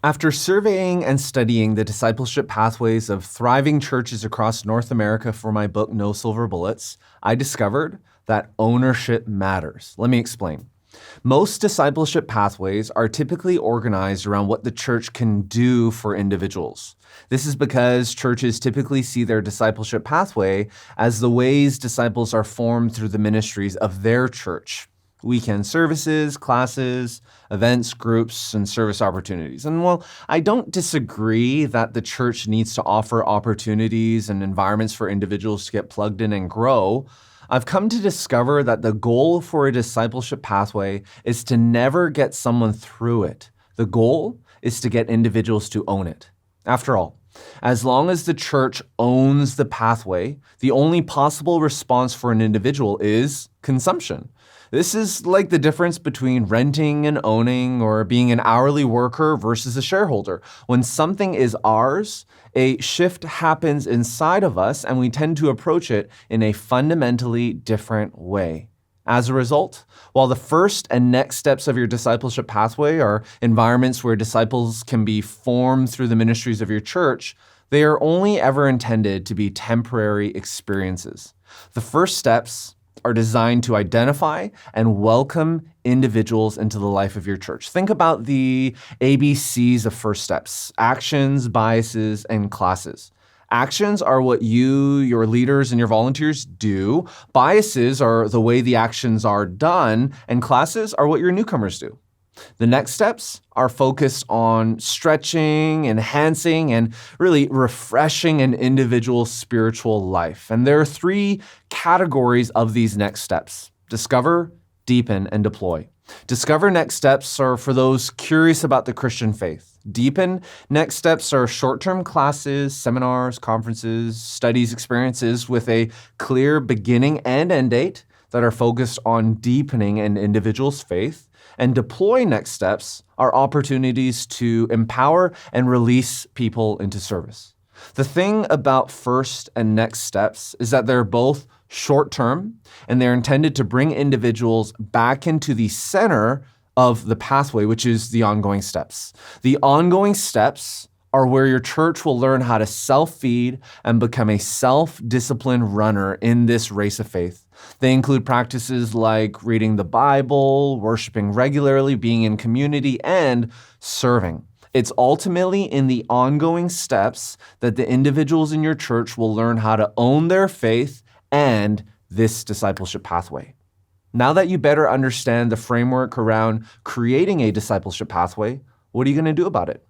After surveying and studying the discipleship pathways of thriving churches across North America for my book, No Silver Bullets, I discovered that ownership matters. Let me explain. Most discipleship pathways are typically organized around what the church can do for individuals. This is because churches typically see their discipleship pathway as the ways disciples are formed through the ministries of their church. Weekend services, classes, events, groups, and service opportunities. And while I don't disagree that the church needs to offer opportunities and environments for individuals to get plugged in and grow, I've come to discover that the goal for a discipleship pathway is to never get someone through it. The goal is to get individuals to own it. After all, as long as the church owns the pathway, the only possible response for an individual is consumption. This is like the difference between renting and owning, or being an hourly worker versus a shareholder. When something is ours, a shift happens inside of us, and we tend to approach it in a fundamentally different way. As a result, while the first and next steps of your discipleship pathway are environments where disciples can be formed through the ministries of your church, they are only ever intended to be temporary experiences. The first steps are designed to identify and welcome individuals into the life of your church. Think about the ABCs of first steps: actions, biases, and classes. Actions are what you, your leaders, and your volunteers do. Biases are the way the actions are done, and classes are what your newcomers do. The next steps are focused on stretching, enhancing, and really refreshing an individual's spiritual life. And there are three categories of these next steps: discover, deepen, and deploy. Discover next steps are for those curious about the Christian faith. Deepen next steps are short-term classes, seminars, conferences, studies, experiences with a clear beginning and end date that are focused on deepening an individual's faith. And deploy next steps are opportunities to empower and release people into service. The thing about first and next steps is that they're both short-term, and they're intended to bring individuals back into the center of the pathway, which is the ongoing steps. The ongoing steps are where your church will learn how to self-feed and become a self-disciplined runner in this race of faith. They include practices like reading the Bible, worshiping regularly, being in community, and serving. It's ultimately in the ongoing steps that the individuals in your church will learn how to own their faith and this discipleship pathway. Now that you better understand the framework around creating a discipleship pathway, what are you going to do about it?